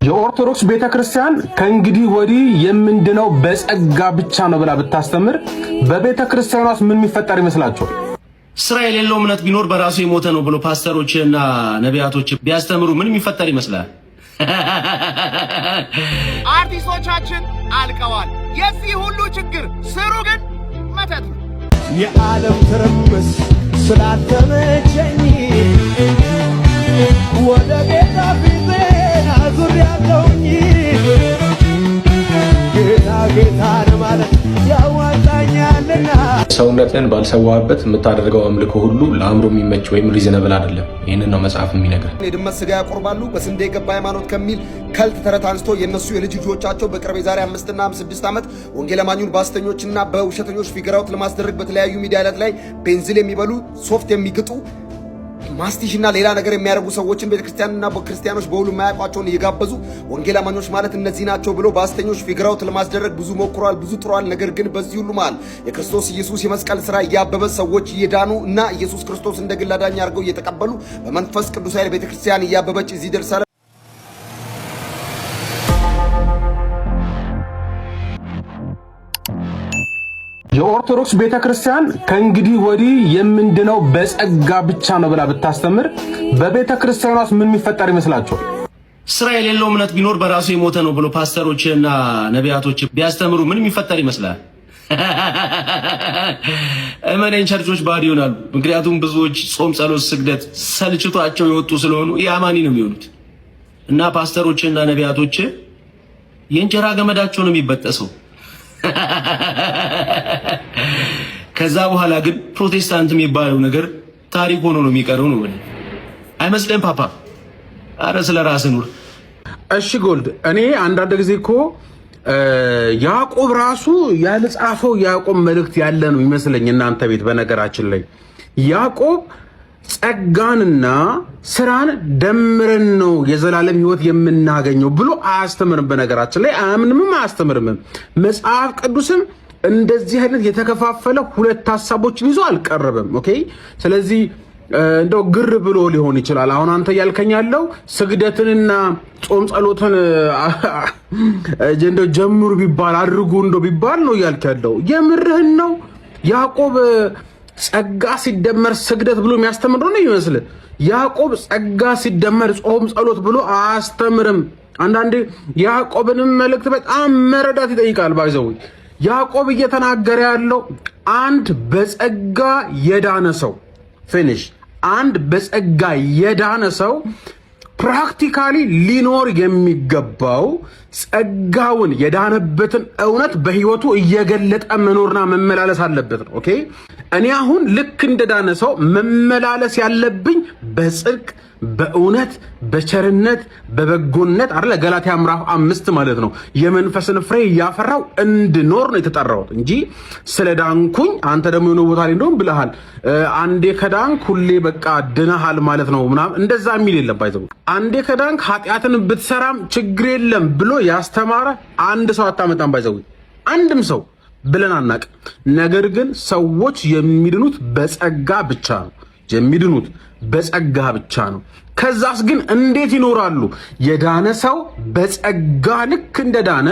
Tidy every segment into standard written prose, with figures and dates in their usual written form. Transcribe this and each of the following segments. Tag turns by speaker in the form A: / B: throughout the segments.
A: የኦርቶዶክስ ቤተክርስቲያን ከእንግዲህ ወዲህ የምንድነው በጸጋ ብቻ ነው ብላ ብታስተምር በቤተክርስቲያኗስ ምን የሚፈጠር ይመስላችኋል?
B: ስራ የሌለው እምነት ቢኖር በራሱ የሞተ ነው ብሎ ፓስተሮችና ነቢያቶች ቢያስተምሩ ምን የሚፈጠር ይመስላል?
C: አርቲስቶቻችን አልቀዋል። የዚህ ሁሉ ችግር ስሩ ግን መተት ነው።
D: የዓለም ትርምስ ስላልተመቸኝ ወደ ጌታ ፊቴን አዙሬያለሁኝ። ጌታን ማለት ያዋጣኛልና።
E: ሰውነትን ባልሰዋበት የምታደርገው አምልኮ ሁሉ ለአእምሮ የሚመች ወይም ሪዝነብል አይደለም። ይህንን ነው መጽሐፍ የሚነግር።
F: የድመት ስጋ ያቆርባሉ በስንዴ የገባ ሃይማኖት ከሚል ከልት ተረት አንስቶ የነሱ የልጅ ልጆቻቸው በቅርብ የዛሬ 5 እና 6 ዓመት ወንጌል አማኙን በሐሰተኞችና በውሸተኞች ፊገራውት ለማስደረግ በተለያዩ ሚዲያላት ላይ ቤንዚል የሚበሉ ሶፍት የሚግጡ ማስቲሽና ሌላ ነገር የሚያደርጉ ሰዎችን ቤተክርስቲያንና በክርስቲያኖች በሁሉ የማያውቋቸውን እየጋበዙ ወንጌል አማኞች ማለት እነዚህ ናቸው ብሎ በሐሰተኞች ፊገራውት ለማስደረግ ብዙ ሞክሯል፣ ብዙ ጥሯል። ነገር ግን በዚህ ሁሉ መሃል የክርስቶስ ኢየሱስ የመስቀል ስራ እያበበ ሰዎች እየዳኑ እና ኢየሱስ ክርስቶስ እንደ ግል አዳኝ አድርገው እየተቀበሉ በመንፈስ ቅዱስ ኃይል ቤተክርስቲያን እያበበች እዚህ ደርሳለች።
A: የኦርቶዶክስ ቤተክርስቲያን ከእንግዲህ ወዲህ የምንድነው በጸጋ ብቻ ነው ብላ ብታስተምር በቤተክርስቲያኗስ ምን የሚፈጠር ይመስላችኋል?
B: ስራ የሌለው እምነት ቢኖር በራሱ የሞተ ነው ብሎ ፓስተሮችና ነቢያቶች ቢያስተምሩ ምን የሚፈጠር ይመስላል? እመነኝ ቸርቾች ባዶ ይሆናሉ። ምክንያቱም ብዙዎች ጾም፣ ጸሎት፣ ስግደት ሰልችቷቸው የወጡ ስለሆኑ የአማኒ ነው የሚሆኑት እና ፓስተሮችና ነቢያቶች የእንጀራ ገመዳቸው ነው የሚበጠሰው። ከዛ በኋላ ግን ፕሮቴስታንት የሚባለው ነገር ታሪክ ሆኖ ነው የሚቀረው ነው አይመስልም? ፓፓ አረ ስለ ራስህ ኑር።
A: እሺ ጎልድ፣ እኔ አንዳንድ ጊዜ እኮ ያዕቆብ ራሱ ያልጻፈው ያዕቆብ መልእክት ያለ ነው ይመስለኝ እናንተ ቤት። በነገራችን ላይ ያዕቆብ ጸጋንና ስራን ደምረን ነው የዘላለም ሕይወት የምናገኘው ብሎ አያስተምርም። በነገራችን ላይ አያምንም፣ አያስተምርም። መጽሐፍ ቅዱስም እንደዚህ አይነት የተከፋፈለ ሁለት ሐሳቦችን ይዞ አልቀረበም። ኦኬ፣ ስለዚህ እንደው ግር ብሎ ሊሆን ይችላል። አሁን አንተ ያልከኝ ያለው ስግደትንና ጾም ጸሎትን እንደው ጀምሩ ቢባል አድርጉ እንደው ቢባል ነው ያልከ ያለው። የምርህን ነው? ያዕቆብ ጸጋ ሲደመር ስግደት ብሎ የሚያስተምር ነው ይመስል? ያዕቆብ ጸጋ ሲደመር ጾም ጸሎት ብሎ አያስተምርም። አንዳንዴ ያዕቆብንም መልእክት በጣም መረዳት ይጠይቃል። ባይዘው ያዕቆብ እየተናገረ ያለው አንድ በጸጋ የዳነ ሰው ፊኒሽ፣ አንድ በጸጋ የዳነ ሰው ፕራክቲካሊ ሊኖር የሚገባው ጸጋውን የዳነበትን እውነት በህይወቱ እየገለጠ መኖርና መመላለስ አለበት ነው። ኦኬ፣ እኔ አሁን ልክ እንደዳነ ሰው መመላለስ ያለብኝ በጽድቅ፣ በእውነት፣ በቸርነት፣ በበጎነት አይደለ? ገላትያ ምዕራፍ 5 ማለት ነው። የመንፈስን ፍሬ እያፈራው እንድኖር ነው የተጠራሁት እንጂ ስለዳንኩኝ አንተ ደግሞ የሆነ ቦታ ላይ እንደውም ብለሃል አንዴ ከዳንክ ሁሌ በቃ ድነሃል ማለት ነው ምናምን እንደዛ የሚል የለም። ባይዘው አንዴ ከዳንክ ኃጢአትን ብትሰራም ችግር የለም ብሎ ያስተማረ አንድ ሰው አታመጣም። ባይዘው አንድም ሰው ብለን አናቅ። ነገር ግን ሰዎች የሚድኑት በጸጋ ብቻ ነው። የሚድኑት በጸጋ ብቻ ነው። ከዛስ ግን እንዴት ይኖራሉ? የዳነ ሰው በጸጋ ልክ እንደዳነ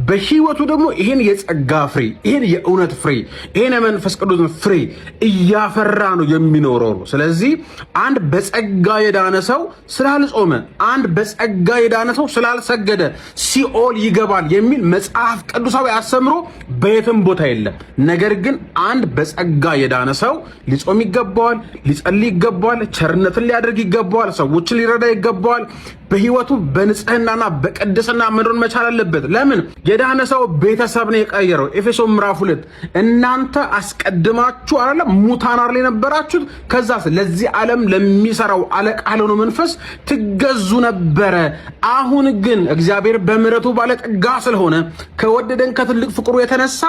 A: በህይወቱ ደግሞ ይሄን የጸጋ ፍሬ፣ ይሄን የእውነት ፍሬ፣ ይሄን የመንፈስ ቅዱስ ፍሬ እያፈራ ነው የሚኖረው ነው። ስለዚህ አንድ በጸጋ የዳነ ሰው ስላልጾመ፣ አንድ በጸጋ የዳነ ሰው ስላልሰገደ ሲኦል ይገባል የሚል መጽሐፍ ቅዱሳዊ አስተምሮ በየትም ቦታ የለም። ነገር ግን አንድ በጸጋ የዳነ ሰው ሊጾም ይገባዋል፣ ሊጸልይ ይገባዋል፣ ቸርነትን ሊያደርግ ይገባዋል፣ ሰዎችን ሊረዳ ይገባዋል። በህይወቱ በንጽህናና በቅድስና መኖር መቻል አለበት። ለምን? የዳነ ሰው ቤተሰብ ነው የቀየረው። ኤፌሶን ምዕራፍ 2 እናንተ አስቀድማችሁ አይደለም ሙታን አይደል የነበራችሁት፣ ከዛስ ለዚህ ዓለም ለሚሰራው አለቃ ለሆነው መንፈስ ትገዙ ነበረ። አሁን ግን እግዚአብሔር በምሕረቱ ባለጠጋ ስለሆነ ከወደደን ከትልቅ ፍቅሩ የተነሳ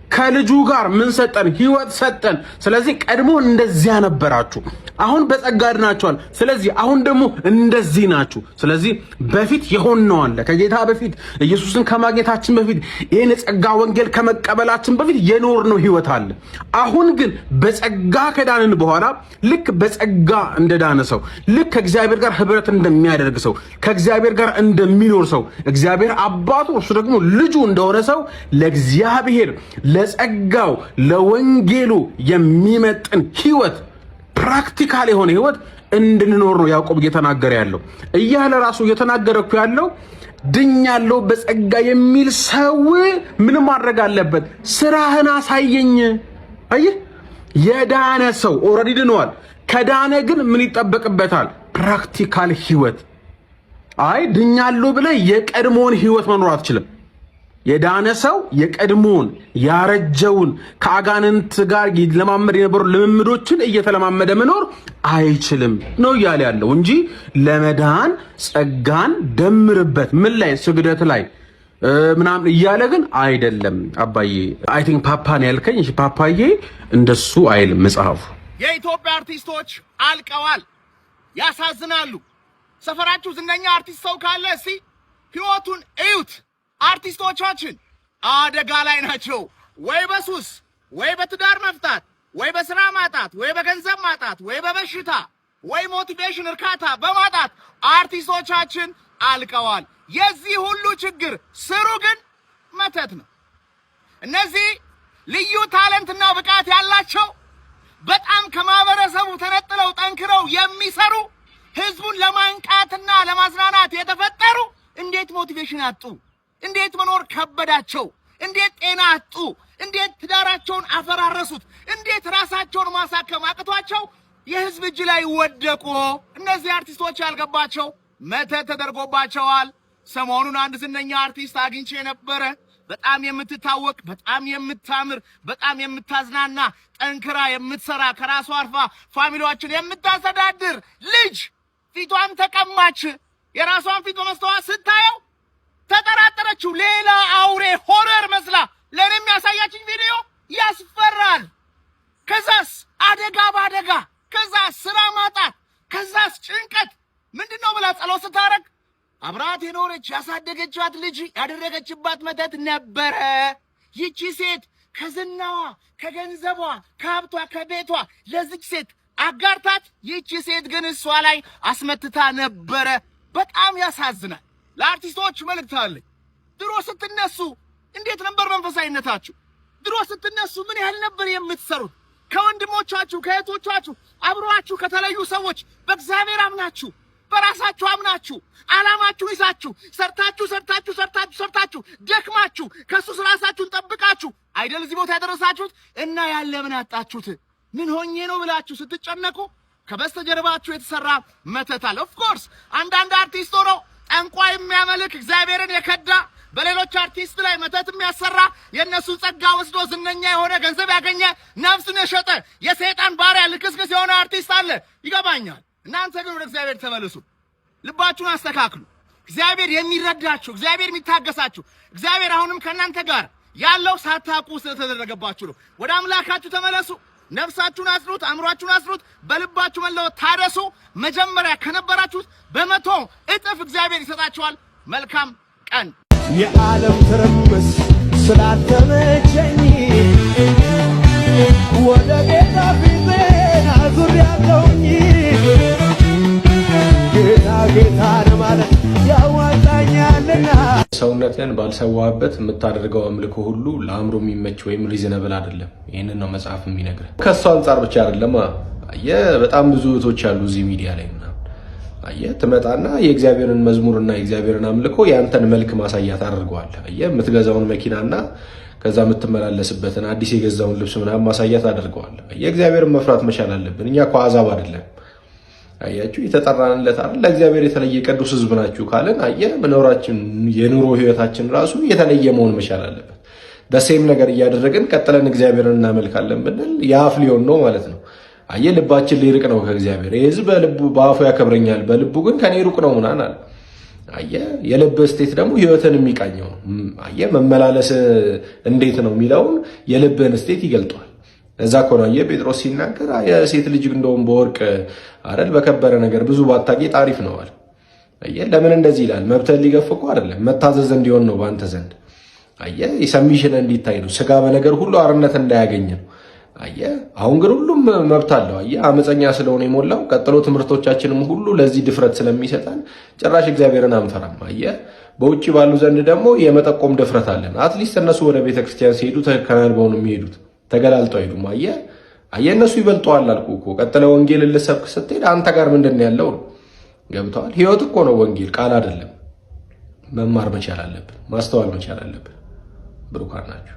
A: ከልጁ ጋር ምን ሰጠን? ህይወት ሰጠን። ስለዚህ ቀድሞ እንደዚያ ነበራችሁ፣ አሁን በጸጋ ድናችኋል። ስለዚህ አሁን ደግሞ እንደዚህ ናችሁ። ስለዚህ በፊት የሆነው አለ። ከጌታ በፊት ኢየሱስን ከማግኘታችን በፊት ይሄን የጸጋ ወንጌል ከመቀበላችን በፊት የኖርነው ህይወት አለ። አሁን ግን በጸጋ ከዳንን በኋላ ልክ በጸጋ እንደዳነ ሰው፣ ልክ ከእግዚአብሔር ጋር ህብረት እንደሚያደርግ ሰው፣ ከእግዚአብሔር ጋር እንደሚኖር ሰው፣ እግዚአብሔር አባቱ እርሱ ደግሞ ልጁ እንደሆነ ሰው ለእግዚአብሔር ለጸጋው ለወንጌሉ የሚመጥን ህይወት ፕራክቲካል የሆነ ህይወት እንድንኖር ነው ያዕቆብ እየተናገረ ያለው። እያለ ራሱ እየተናገረኩ ያለው ድኛለሁ በጸጋ የሚል ሰው ምን ማድረግ አለበት? ስራህን አሳየኝ። አየህ፣ የዳነ ሰው ኦልሬዲ ድኗል። ከዳነ ግን ምን ይጠበቅበታል? ፕራክቲካል ህይወት። አይ ድኛለሁ ብለህ የቀድሞውን ህይወት መኖር አትችልም። የዳነ ሰው የቀድሞውን ያረጀውን ከአጋንንት ጋር ለማመድ የነበሩ ልምምዶችን እየተለማመደ መኖር አይችልም ነው እያለ ያለው እንጂ ለመዳን ጸጋን ደምርበት ምን ላይ ስግደት ላይ ምናምን እያለ ግን አይደለም። አባዬ አይ ቲንክ ፓፓን ያልከኝ እሺ፣ ፓፓዬ እንደሱ አይልም መጽሐፉ።
C: የኢትዮጵያ አርቲስቶች አልቀዋል። ያሳዝናሉ። ሰፈራችሁ ዝነኛ አርቲስት ሰው ካለ እስቲ ህይወቱን እዩት። አርቲስቶቻችን አደጋ ላይ ናቸው። ወይ በሱስ ወይ በትዳር መፍታት ወይ በስራ ማጣት ወይ በገንዘብ ማጣት ወይ በበሽታ ወይ ሞቲቬሽን እርካታ በማጣት አርቲስቶቻችን አልቀዋል። የዚህ ሁሉ ችግር ስሩ ግን መተት ነው። እነዚህ ልዩ ታለንትና ብቃት ያላቸው በጣም ከማህበረሰቡ ተነጥለው ጠንክረው የሚሰሩ ህዝቡን ለማንቃትና ለማዝናናት የተፈጠሩ እንዴት ሞቲቬሽን አጡ? እንዴት መኖር ከበዳቸው? እንዴት ጤና አጡ? እንዴት ትዳራቸውን አፈራረሱት? እንዴት ራሳቸውን ማሳከም አቅቷቸው የህዝብ እጅ ላይ ወደቁ? እነዚህ አርቲስቶች ያልገባቸው መተት ተደርጎባቸዋል። ሰሞኑን አንድ ዝነኛ አርቲስት አግኝቼ ነበረ። በጣም የምትታወቅ፣ በጣም የምታምር፣ በጣም የምታዝናና፣ ጠንክራ የምትሰራ፣ ከራሷ አርፋ ፋሚሊዎችን የምታስተዳድር ልጅ ፊቷን ተቀማች። የራሷን ፊት በመስተዋት ስታየው ተጠራጠረችው። ሌላ አውሬ ሆረር መስላ ለኔም ያሳያችኝ ቪዲዮ ያስፈራል። ከዛስ አደጋ ባደጋ፣ ከዛስ ስራ ማጣት፣ ከዛስ ጭንቀት። ምንድነው ብላ ጸሎት ስታረግ አብራት የኖረች ያሳደገቻት ልጅ ያደረገችባት መተት ነበረ። ይቺ ሴት ከዝናዋ፣ ከገንዘቧ፣ ከሀብቷ፣ ከቤቷ ለዚች ሴት አጋርታት፣ ይቺ ሴት ግን እሷ ላይ አስመትታ ነበረ። በጣም ያሳዝናል። ለአርቲስቶች መልእክት አለኝ። ድሮ ስትነሱ እንዴት ነበር መንፈሳዊነታችሁ? ድሮ ስትነሱ ምን ያህል ነበር የምትሰሩት? ከወንድሞቻችሁ ከእህቶቻችሁ አብሯችሁ ከተለዩ ሰዎች በእግዚአብሔር አምናችሁ በራሳችሁ አምናችሁ ዓላማችሁን ይዛችሁ ሰርታችሁ ደክማችሁ ከሱ ራሳችሁን ጠብቃችሁ አይደል እዚህ ቦታ ያደረሳችሁት? እና ያለ ምን አጣችሁት? ምን ሆኜ ነው ብላችሁ ስትጨነቁ ከበስተጀርባችሁ የተሰራ መተት አለ። ኦፍ ኮርስ አንዳንድ አርቲስት ሆኖ ጠንቋይ የሚያመልክ እግዚአብሔርን የከዳ በሌሎች አርቲስት ላይ መተት የሚያሰራ የእነሱን ጸጋ ወስዶ ዝነኛ የሆነ ገንዘብ ያገኘ ነፍሱን የሸጠ የሰይጣን ባሪያ ልክስክስ የሆነ አርቲስት አለ። ይገባኛል። እናንተ ግን ወደ እግዚአብሔር ተመለሱ። ልባችሁን አስተካክሉ። እግዚአብሔር የሚረዳችሁ፣ እግዚአብሔር የሚታገሳችሁ፣ እግዚአብሔር አሁንም ከእናንተ ጋር ያለው ሳታውቁ ስለተደረገባችሁ ነው። ወደ አምላካችሁ ተመለሱ። ነፍሳችሁን አጽኑት፣ አእምሯችሁን አጽኑት፣ በልባችሁ መለወጥ ታደሱ። መጀመሪያ ከነበራችሁት በመቶ እጥፍ እግዚአብሔር ይሰጣችኋል። መልካም ቀን።
D: የዓለም ትርምስ ስላልተመቸኝ ወደ ጌታ ፊቴን አዙሬአለሁኝ። ጌታን ማለት ያዋጣኛልና።
E: ሰውነትን ባልሰዋበት የምታደርገው አምልኮ ሁሉ ለአእምሮ የሚመች ወይም ሪዝነብል አይደለም። ይህንን ነው መጽሐፍ የሚነግረን። ከእሱ አንጻር ብቻ አይደለም። በጣም ብዙ እህቶች አሉ እዚህ ሚዲያ ላይ ትመጣና የእግዚአብሔርን መዝሙርና የእግዚአብሔርን አምልኮ ያንተን መልክ ማሳያ ታደርገዋለህ። የምትገዛውን መኪናና ከዛ የምትመላለስበትን አዲስ የገዛውን ልብስ ምናምን ማሳያ ታደርገዋለህ። የእግዚአብሔርን መፍራት መቻል አለብን። እኛ እኮ አሕዛብ አይደለም። አያችሁ፣ የተጠራንለት አይደል? ለእግዚአብሔር የተለየ ቅዱስ ሕዝብ ናችሁ ካለን መኖራችን የኑሮ ህይወታችን ራሱ የተለየ መሆን መቻል አለበት። በሴም ነገር እያደረግን ቀጥለን እግዚአብሔርን እናመልካለን ብንል የአፍ ሊሆን ነው ማለት ነው። ልባችን ሊርቅ ነው ከእግዚአብሔር። ይህ ሕዝብ በልቡ በአፉ ያከብረኛል፣ በልቡ ግን ከኔ ሩቅ ነው ምናምን አለ። አየህ የልብ ስቴት ደግሞ ህይወትን የሚቃኘው አየህ መመላለስ እንዴት ነው የሚለውን የልብን ስቴት ይገልጣል። እዛ እኮ ነው አየህ ጴጥሮስ ሲናገር የሴት ልጅ እንደውም በወርቅ አይደል በከበረ ነገር ብዙ ባታጌጥ አሪፍ ነው አለ። አየህ ለምን እንደዚህ ይላል? መብተን ሊገፍ እኮ አይደለም መታዘዝ እንዲሆን ነው በአንተ ዘንድ አየህ ሰሚሽን እንዲታይ ነው ስጋ በነገር ሁሉ አርነት እንዳያገኝ ነው። አየህ አሁን ግን ሁሉም መብት አለው። አየህ አመፀኛ ስለሆነ የሞላው ቀጥሎ ትምህርቶቻችንም ሁሉ ለዚህ ድፍረት ስለሚሰጣን ጭራሽ እግዚአብሔርን አንፈራም። አየህ በውጪ ባሉ ዘንድ ደግሞ የመጠቆም ድፍረት አለን። አትሊስት እነሱ ወደ ቤተክርስቲያን ሲሄዱ ተከናንበው ነው የሚሄዱት፣ ተገላልጠው አይሄዱም። አየህ እነሱ ይበልጠዋል አልኩ እኮ። ቀጥለው ወንጌልን ልሰብክ ስትሄድ አንተ ጋር ምንድን ያለው ነው? ገብተዋል። ህይወት እኮ ነው ወንጌል፣ ቃል አይደለም። መማር መቻል አለብን፣ ማስተዋል መቻል አለብን። ብሩካን ናቸው።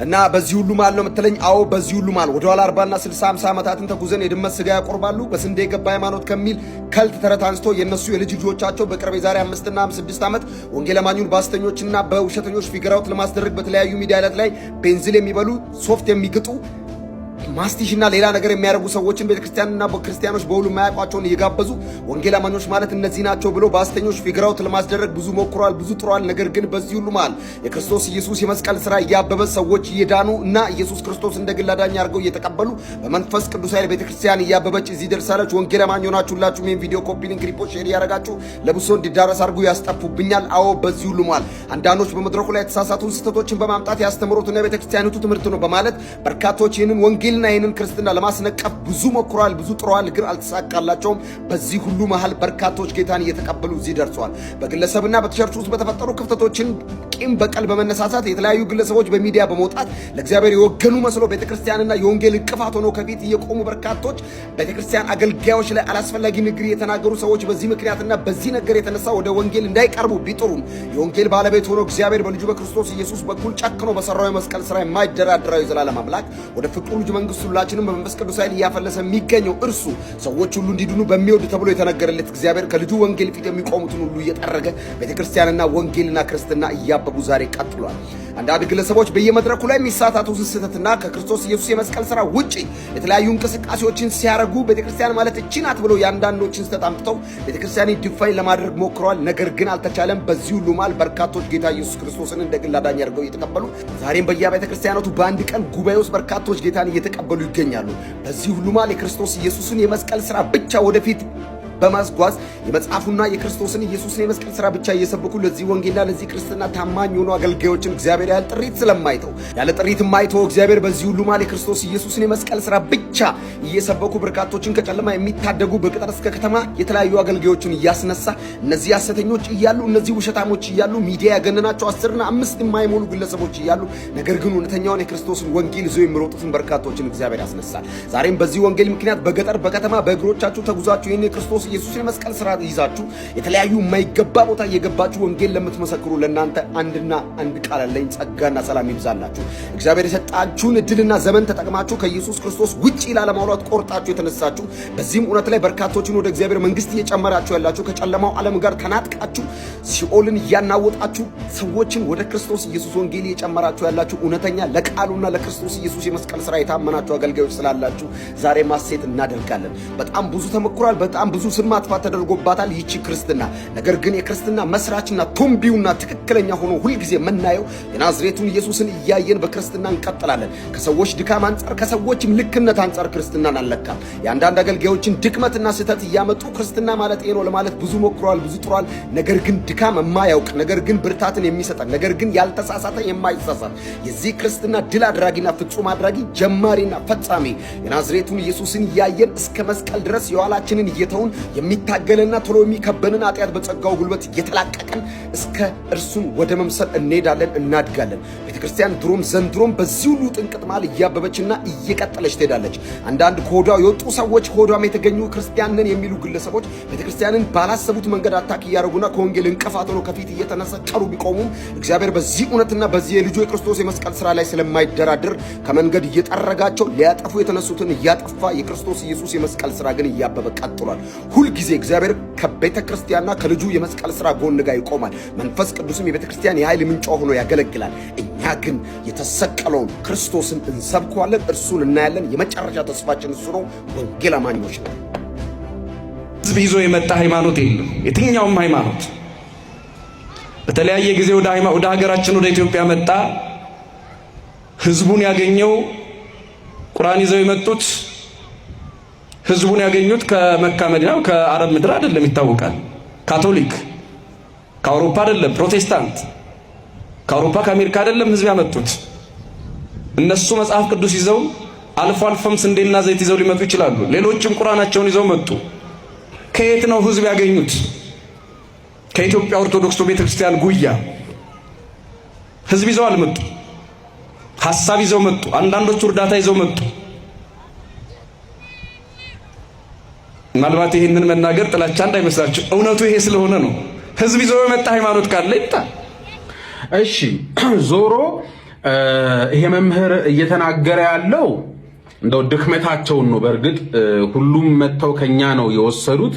F: እና በዚህ ሁሉ ማል ነው የምትለኝ? አዎ በዚህ ሁሉ ማል ወደ ኋላ 40 እና 60 50 ዓመታትን ተጉዘን የድመት ስጋ ያቆርባሉ በስንዴ የገባ ሃይማኖት ከሚል ከልት ተረት አንስቶ የነሱ የልጅ ልጆቻቸው በቅርብ የዛሬ 5 እና 6 ዓመት ወንጌል አማኙን በሐሰተኞችና በውሸተኞች ፊገራውት ለማስደረግ በተለያዩ ሚዲያላት ላይ ቤንዚል የሚበሉ ሶፍት የሚግጡ ማስቲሽና ሌላ ነገር የሚያደርጉ ሰዎችን ቤተክርስቲያንና በክርስቲያኖች በሁሉ የማያውቋቸውን እየጋበዙ ወንጌል አማኞች ማለት እነዚህ ናቸው ብሎ በሐሰተኞች ፊገራውት ለማስደረግ ብዙ ሞክሯል፣ ብዙ ጥሯል። ነገር ግን በዚህ ሁሉ መሃል የክርስቶስ ኢየሱስ የመስቀል ስራ እያበበ ሰዎች እየዳኑ እና ኢየሱስ ክርስቶስ እንደ ግል አዳኝ አድርገው እየተቀበሉ በመንፈስ ቅዱስ ኃይል ቤተክርስቲያን እያበበች እዚህ ደርሳለች። ወንጌል አማኝ ሆናችሁ ሁላችሁም ይሄን ቪዲዮ ኮፒ ሊንክ ሪፖስት ሼር ያደረጋችሁ ለብሶ እንዲዳረስ አድርጉ ያስጠፉብኛል። አዎ በዚህ ሁሉ መሃል አንዳንዶች በመድረኩ ላይ የተሳሳቱን ስህተቶችን በማምጣት ያስተምሩትና የቤተክርስቲያኒቱ ትምህርት ነው በማለት በርካቶች ይህንን ወንጌል እና ይህንን ክርስትና ለማስነቀፍ ብዙ ሞክሯል፣ ብዙ ጥሯል፣ ግን አልተሳካላቸውም። በዚህ ሁሉ መሃል በርካቶች ጌታን እየተቀበሉ እዚህ ደርሰዋል። በግለሰብና በቸርች ውስጥ በተፈጠሩ ክፍተቶችን ቂም በቀል በመነሳሳት የተለያዩ ግለሰቦች በሚዲያ በመውጣት ለእግዚአብሔር የወገኑ መስሎ ቤተክርስቲያንና የወንጌል እንቅፋት ሆነው ከፊት እየቆሙ በርካቶች ቤተክርስቲያን አገልጋዮች ላይ አላስፈላጊ ንግግር የተናገሩ ሰዎች በዚህ ምክንያትና በዚህ ነገር የተነሳ ወደ ወንጌል እንዳይቀርቡ ቢጥሩም የወንጌል ባለቤት ሆኖ እግዚአብሔር በልጁ በክርስቶስ ኢየሱስ በኩል ጨክኖ በሰራው የመስቀል ስራ የማይደራደረው የዘላለም አምላክ ወደ ፍቅሩ ልጅ መንግስቱ ሁላችንም በመንፈስ ቅዱስ ኃይል እያፈለሰ የሚገኘው እርሱ ሰዎች ሁሉ እንዲድኑ በሚወድ ተብሎ የተነገረለት እግዚአብሔር ከልጁ ወንጌል ፊት የሚቆሙትን ሁሉ እየጠረገ ቤተክርስቲያንና ወንጌልና ክርስትና እያበቡ ዛሬ ቀጥሏል። አንዳንድ ግለሰቦች በየመድረኩ ላይ የሚሳታቱትን ስህተትና ከክርስቶስ ኢየሱስ የመስቀል ስራ ውጪ የተለያዩ እንቅስቃሴዎችን ሲያረጉ ቤተክርስቲያን ማለት እቺ ናት ብለው ያንዳንዶችን ስህተት አምጥተው ቤተክርስቲያን ዲፋይን ለማድረግ ሞክረዋል። ነገር ግን አልተቻለም። በዚህ ሁሉ መሃል በርካቶች ጌታ ኢየሱስ ክርስቶስን እንደ ግል አዳኝ አድርገው እየተቀበሉ ዛሬም በየቤተክርስቲያናቱ በአንድ ቀን ጉባኤ ውስጥ በርካቶች ጌታን እየተቀበሉ ይገኛሉ። በዚህ ሁሉ መሃል የክርስቶስ ኢየሱስን የመስቀል ስራ ብቻ ወደፊት በማስጓዝ የመጽሐፉና የክርስቶስን ኢየሱስን የመስቀል ስራ ብቻ እየሰበኩ ለዚህ ወንጌልና ለዚህ ክርስትና ታማኝ የሆኑ አገልጋዮችን እግዚአብሔር ያለ ጥሪት ስለማይተው ያለ ጥሪት የማይተው እግዚአብሔር በዚህ ሁሉ መሃል የክርስቶስ ኢየሱስን የመስቀል ስራ ብቻ እየሰበኩ በርካቶችን ከጨለማ የሚታደጉ በቅጥር እስከ ከተማ የተለያዩ አገልጋዮችን እያስነሳ እነዚህ ሐሰተኞች እያሉ እነዚህ ውሸታሞች እያሉ ሚዲያ ያገነናቸው 10 እና 5 የማይሞሉ ግለሰቦች እያሉ ነገር ግን እውነተኛውን የክርስቶስን ወንጌል ይዘው የሚሮጡትን በርካቶችን እግዚአብሔር ያስነሳል። ዛሬም በዚህ ወንጌል ምክንያት በገጠር በከተማ በእግሮቻችሁ ተጉዛችሁ ይህን የክርስቶስ ኢየሱስ የመስቀል ስራ ይዛችሁ የተለያዩ የማይገባ ቦታ እየገባችሁ ወንጌል ለምትመሰክሩ ለእናንተ አንድና አንድ ቃል አለኝ። ጸጋና ሰላም ይብዛላችሁ። እግዚአብሔር የሰጣችሁን እድልና ዘመን ተጠቅማችሁ ከኢየሱስ ክርስቶስ ውጪ ላለማውራት ቆርጣችሁ የተነሳችሁ በዚህም እውነት ላይ በርካቶችን ወደ እግዚአብሔር መንግስት እየጨመራችሁ ያላችሁ ከጨለማው ዓለም ጋር ተናጥቃችሁ ሲኦልን እያናወጣችሁ ሰዎችን ወደ ክርስቶስ ኢየሱስ ወንጌል እየጨመራችሁ ያላችሁ እውነተኛ ለቃሉና ለክርስቶስ ኢየሱስ የመስቀል ስራ የታመናችሁ አገልጋዮች ስላላችሁ ዛሬ ማሴት እናደርጋለን። በጣም ብዙ ተመክሯል። በጣም ብዙ ስም ማጥፋት ተደርጎባታል ይቺ ክርስትና። ነገር ግን የክርስትና መስራችና ቱምቢውና ትክክለኛ ሆኖ ሁልጊዜ የምናየው የናዝሬቱን ኢየሱስን እያየን በክርስትና እንቀጥላለን። ከሰዎች ድካም አንጻር ከሰዎችም ልክነት አንጻር ክርስትናን አልለካም። የአንዳንድ አገልጋዮችን ድክመትና ስህተት እያመጡ ክርስትና ማለት ነው ለማለት ብዙ ሞክሯል፣ ብዙ ጥሯል። ነገር ግን ድካም የማያውቅ ነገር ግን ብርታትን የሚሰጠን ነገር ግን ያልተሳሳተ የማይሳሳት የዚህ ክርስትና ድል አድራጊና ፍጹም አድራጊ ጀማሪና ፈጻሚ የናዝሬቱን ኢየሱስን እያየን እስከ መስቀል ድረስ የኋላችንን እየተውን የሚታገልና ቶሎ የሚከበንን ኃጢአት በጸጋው ጉልበት እየተላቀቀን እስከ እርሱን ወደ መምሰል እንሄዳለን፣ እናድጋለን። ቤተክርስቲያን ድሮም ዘንድሮም በዚህ ሁሉ ጥንቅጥ መሃል እያበበችና እየቀጠለች ትሄዳለች። አንዳንድ ከሆዷ የወጡ ሰዎች ከሆዷም የተገኙ ክርስቲያንን የሚሉ ግለሰቦች ቤተክርስቲያንን ባላሰቡት መንገድ አታክ እያደረጉና ከወንጌል እንቅፋት ሆነው ከፊት እየተነሰቀሉ ቢቆሙም እግዚአብሔር በዚህ እውነትና በዚህ የልጁ የክርስቶስ የመስቀል ስራ ላይ ስለማይደራደር ከመንገድ እየጠረጋቸው ሊያጠፉ የተነሱትን እያጠፋ የክርስቶስ ኢየሱስ የመስቀል ስራ ግን እያበበ ቀጥሏል። ሁልጊዜ እግዚአብሔር ከቤተ ክርስቲያንና ከልጁ የመስቀል ስራ ጎን ጋር ይቆማል። መንፈስ ቅዱስም የቤተ ክርስቲያን የኃይል ምንጭ ሆኖ ያገለግላል። እኛ ግን የተሰቀለውን ክርስቶስን እንሰብከዋለን፣ እርሱን እናያለን። የመጨረሻ ተስፋችን እሱ ነው። ወንጌል አማኞች ነው።
G: ህዝብ ይዞ የመጣ ሃይማኖት የለም። የትኛውም ሃይማኖት በተለያየ ጊዜ ወደ ሀገራችን ወደ ኢትዮጵያ መጣ። ህዝቡን ያገኘው ቁርአን ይዘው የመጡት ህዝቡን ያገኙት ከመካ መዲናው ከአረብ ምድር አይደለም፣ ይታወቃል። ካቶሊክ ከአውሮፓ አይደለም፣ ፕሮቴስታንት ከአውሮፓ ከአሜሪካ አይደለም ህዝብ ያመጡት። እነሱ መጽሐፍ ቅዱስ ይዘው አልፎ አልፎም ስንዴና ዘይት ይዘው ሊመጡ ይችላሉ። ሌሎችም ቁርአናቸውን ይዘው መጡ። ከየት ነው ህዝብ ያገኙት? ከኢትዮጵያ ኦርቶዶክስ ቤተክርስቲያን ጉያ ህዝብ ይዘው አልመጡ። ሐሳብ ይዘው መጡ። አንዳንዶቹ እርዳታ ይዘው መጡ። ምናልባት ይሄንን መናገር ጥላቻ እንዳይመስላችሁ፣ እውነቱ ይሄ ስለሆነ ነው። ህዝብ ይዘው የመጣ ሃይማኖት ካለ ይጣ።
A: እሺ ዞሮ ይሄ መምህር እየተናገረ ያለው እንደው ድክመታቸውን ነው። በእርግጥ ሁሉም መተው ከኛ ነው የወሰዱት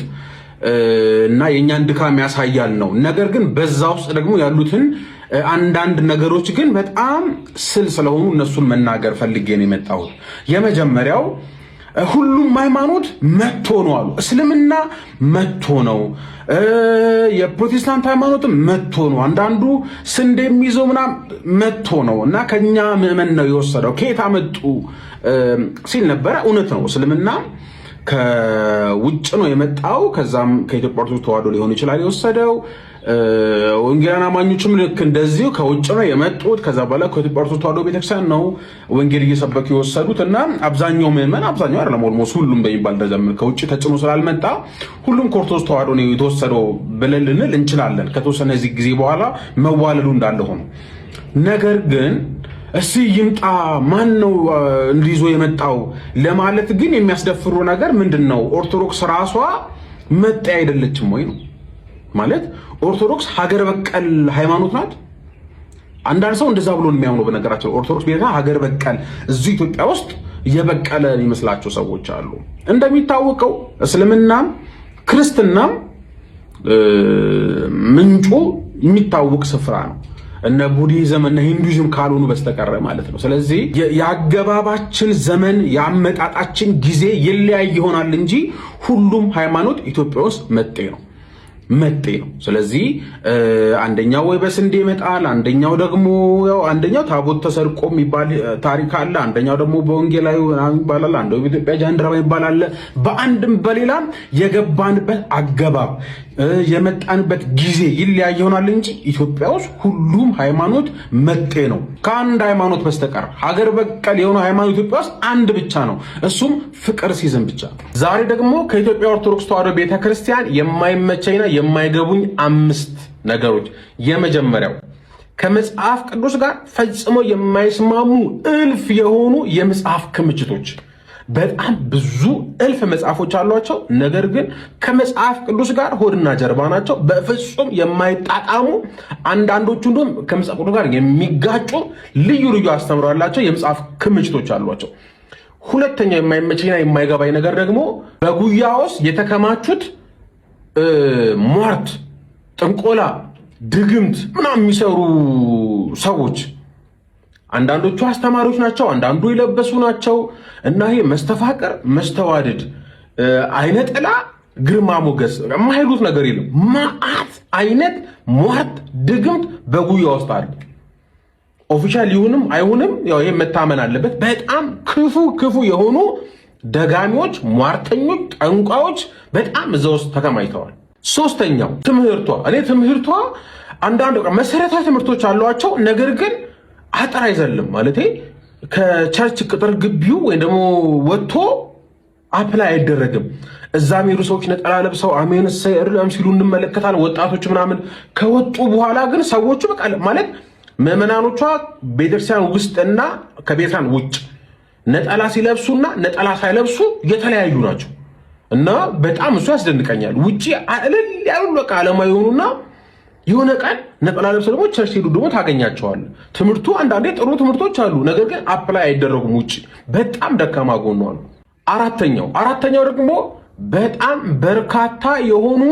A: እና የኛን ድካም ያሳያል ነው። ነገር ግን በዛ ውስጥ ደግሞ ያሉትን አንዳንድ ነገሮች ግን በጣም ስል ስለሆኑ እነሱን መናገር ፈልጌ ነው የመጣሁት። የመጀመሪያው ሁሉም ሃይማኖት መጥቶ ነው አሉ። እስልምና መጥቶ ነው፣ የፕሮቴስታንት ሃይማኖትም መጥቶ ነው፣ አንዳንዱ ስንዴ የሚይዘው ምናምን መጥቶ ነው እና ከኛ ምዕመን ነው የወሰደው። ከየት አመጡ ሲል ነበረ። እውነት ነው፣ እስልምና ከውጭ ነው የመጣው። ከዛም ከኢትዮጵያ ኦርቶዶክስ ተዋሕዶ ሊሆን ይችላል የወሰደው። ወንጌላውያን አማኞችም ልክ እንደዚሁ ከውጭ ነው የመጡት። ከዛ በኋላ ከኢትዮጵያ ኦርቶዶክስ ተዋሕዶ ቤተክርስቲያን ነው ወንጌል እየሰበኩ የወሰዱት እና አብዛኛው ምዕመን አብዛኛው አይደለም ኦልሞስት ሁሉም በሚባል ደረጃ ከውጭ ተጽዕኖ ስላልመጣ ሁሉም ከኦርቶዶክስ ተዋሕዶ ነው የተወሰደው ብለን ልንል እንችላለን። ከተወሰነ እዚህ ጊዜ በኋላ መዋለዱ እንዳለ ሆኖ ነገር ግን እስቲ ይምጣ ማን ነው እንዲዞ የመጣው ለማለት ግን የሚያስደፍሩ ነገር ምንድነው? ኦርቶዶክስ ራሷ መጣ አይደለችም ወይ ነው ማለት። ኦርቶዶክስ ሀገር በቀል ሃይማኖት ናት። አንዳንድ ሰው እንደዛ ብሎ የሚያምኑ በነገራችን ኦርቶዶክስ ቤታ ሀገር በቀል እዚህ ኢትዮጵያ ውስጥ የበቀለ የሚመስላቸው ሰዎች አሉ። እንደሚታወቀው እስልምናም ክርስትናም ምንጩ የሚታወቅ ስፍራ ነው። እነ ቡዲዝም እና ሂንዱይዝም ካልሆኑ በስተቀር ማለት ነው። ስለዚህ የአገባባችን ዘመን የአመጣጣችን ጊዜ ይለያይ ይሆናል እንጂ ሁሉም ሃይማኖት ኢትዮጵያ ውስጥ መጤ ነው። ስለዚህ አንደኛው ወይ በስንዴ ይመጣል፣ አንደኛው ደግሞ አንደኛው ታቦት ተሰርቆ የሚባል ታሪክ አለ፣ አንደኛው ደግሞ በወንጌላዊ ይባላል፣ አንደኛው በኢትዮጵያ ጃንደረባ ይባላል። በአንድም በሌላም የገባንበት አገባብ የመጣንበት ጊዜ ይለያይ ይሆናል እንጂ ኢትዮጵያ ውስጥ ሁሉም ሃይማኖት መጤ ነው። ከአንድ ሃይማኖት በስተቀር ሀገር በቀል የሆነ ሃይማኖት ኢትዮጵያ ውስጥ አንድ ብቻ ነው፣ እሱም ፍቅር ሲዝም ብቻ። ዛሬ ደግሞ ከኢትዮጵያ ኦርቶዶክስ ተዋሕዶ ቤተክርስቲያን የማይመቸኝና የማይገቡኝ 5 ነገሮች። የመጀመሪያው ከመጽሐፍ ቅዱስ ጋር ፈጽሞ የማይስማሙ እልፍ የሆኑ የመጽሐፍ ክምችቶች፣ በጣም ብዙ እልፍ መጽሐፎች አሏቸው። ነገር ግን ከመጽሐፍ ቅዱስ ጋር ሆድና ጀርባ ናቸው። በፍጹም የማይጣጣሙ አንዳንዶቹ እንደውም ከመጽሐፍ ቅዱስ ጋር የሚጋጩ ልዩ አስተምሮ ያላቸው የመጽሐፍ ክምችቶች አሏቸው። ሁለተኛው የማይመቸኝና የማይገባኝ ነገር ደግሞ በጉያ ውስጥ የተከማቹት ሟርት፣ ጥንቆላ፣ ድግምት ምናምን የሚሰሩ ሰዎች አንዳንዶቹ አስተማሪዎች ናቸው፣ አንዳንዱ የለበሱ ናቸው እና ይሄ መስተፋቀር፣ መስተዋድድ፣ አይነ ጥላ፣ ግርማ ሞገስ የማይሉት ነገር የለም። ማአት አይነት ሟርት፣ ድግምት በጉያ ውስጥ አለ። ኦፊሻል ይሁንም አይሁንም ያው ይሄ መታመን አለበት። በጣም ክፉ የሆኑ ደጋሚዎች፣ ሟርተኞች፣ ጠንቋዮች በጣም እዛ ውስጥ ተከማችተዋል። ሶስተኛው ትምህርቷ አንዳንድ መሰረታዊ ትምህርቶች አሏቸው። ነገር ግን አጥር አይዘልም ማለት ከቸርች ቅጥር ግቢው ወይ ደግሞ ወጥቶ አፕላይ አይደረግም። እዛ የሚሄዱ ሰዎች ነጠላ ለብሰው አሜን ሰይርም ሲሉ እንመለከታለን። ወጣቶች ምናምን ከወጡ በኋላ ግን ሰዎቹ በቃ ማለት ምዕመናኖቿ ቤተክርስቲያን ውስጥና ከቤተክርስቲያን ውጭ ነጠላ ሲለብሱና ነጠላ ሳይለብሱ የተለያዩ ናቸው እና በጣም እሱ ያስደንቀኛል። ውጪ አለል ያሉ በቃ ዓለማዊ የሆኑና የሆነ ቀን ነጠላ ለብሰው ደግሞ ቸርች ሄዱ ደግሞ ታገኛቸዋል። ትምህርቱ አንዳንዴ ጥሩ ትምህርቶች አሉ፣ ነገር ግን አፕላይ አይደረጉም። ውጪ በጣም ደካማ ጎኑ አሉ። አራተኛው ደግሞ በጣም በርካታ የሆኑ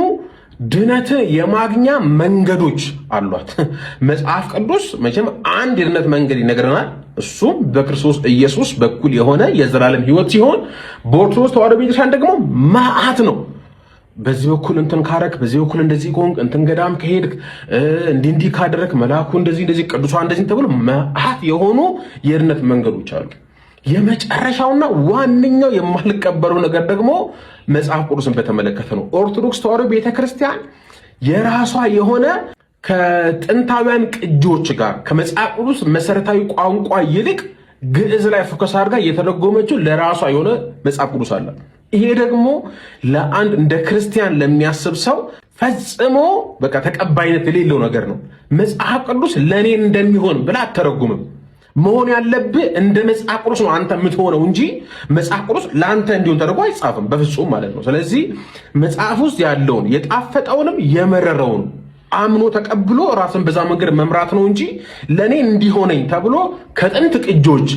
A: ድነት የማግኛ መንገዶች አሏት። መጽሐፍ ቅዱስ መቼም አንድ የድነት መንገድ ይነግረናል። እሱም በክርስቶስ ኢየሱስ በኩል የሆነ የዘላለም ሕይወት ሲሆን በኦርቶዶክስ ተዋሕዶ ቤተክርስቲያን ደግሞ መዓት ነው። በዚህ በኩል እንትን ካረክ በዚህ በኩል እንደዚህ ቆንቅ እንትን ገዳም ከሄድክ እንዲህ ካደረክ መልአኩ እንደዚህ ቅዱሳን እንደዚህ ተብሎ መዓት የሆኑ የድነት መንገዶች አሉ። የመጨረሻውና ዋነኛው የማልቀበለው ነገር ደግሞ መጽሐፍ ቅዱስን በተመለከተ ነው። ኦርቶዶክስ ተዋሕዶ ቤተክርስቲያን የራሷ የሆነ ከጥንታውያን ቅጂዎች ጋር ከመጽሐፍ ቅዱስ መሰረታዊ ቋንቋ ይልቅ ግዕዝ ላይ ፎከስ አድርጋ እየተረጎመችው ለራሷ የሆነ መጽሐፍ ቅዱስ አለ። ይሄ ደግሞ ለአንድ እንደ ክርስቲያን ለሚያስብ ሰው ፈጽሞ በቃ ተቀባይነት የሌለው ነገር ነው። መጽሐፍ ቅዱስ ለኔ እንደሚሆን ብላ አተረጉምም። መሆን ያለብህ እንደ መጽሐፍ ቅዱስ ነው አንተ የምትሆነው እንጂ መጽሐፍ ቅዱስ ለአንተ እንዲሆን ተደርጎ አይጻፍም በፍጹም ማለት ነው። ስለዚህ መጽሐፍ ውስጥ ያለውን የጣፈጠውንም የመረረውን አምኖ ተቀብሎ ራስን በዛ መንገድ መምራት ነው እንጂ ለኔ እንዲሆነኝ ተብሎ ከጥንት ቅጆች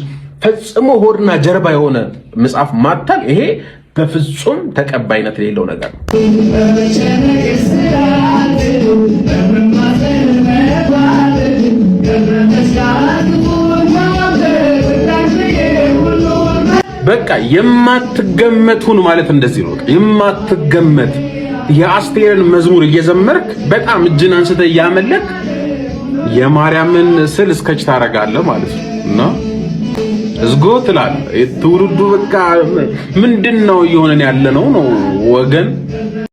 A: ፈጽሞ ሆድና ጀርባ የሆነ መጽሐፍ ማተም ይሄ በፍጹም ተቀባይነት የሌለው ነገር ነው። በቃ የማትገመቱን ማለት እንደዚህ ነው። የማትገመት የአስቴርን መዝሙር እየዘመርክ በጣም እጅን አንስተህ እያመለክ የማርያምን ስዕል እስከች ታረጋለህ ማለት ነው እና እዝጎ ትላለህ። ትውልዱ በቃ ምንድነው እየሆነን ያለነው ነው ወገን።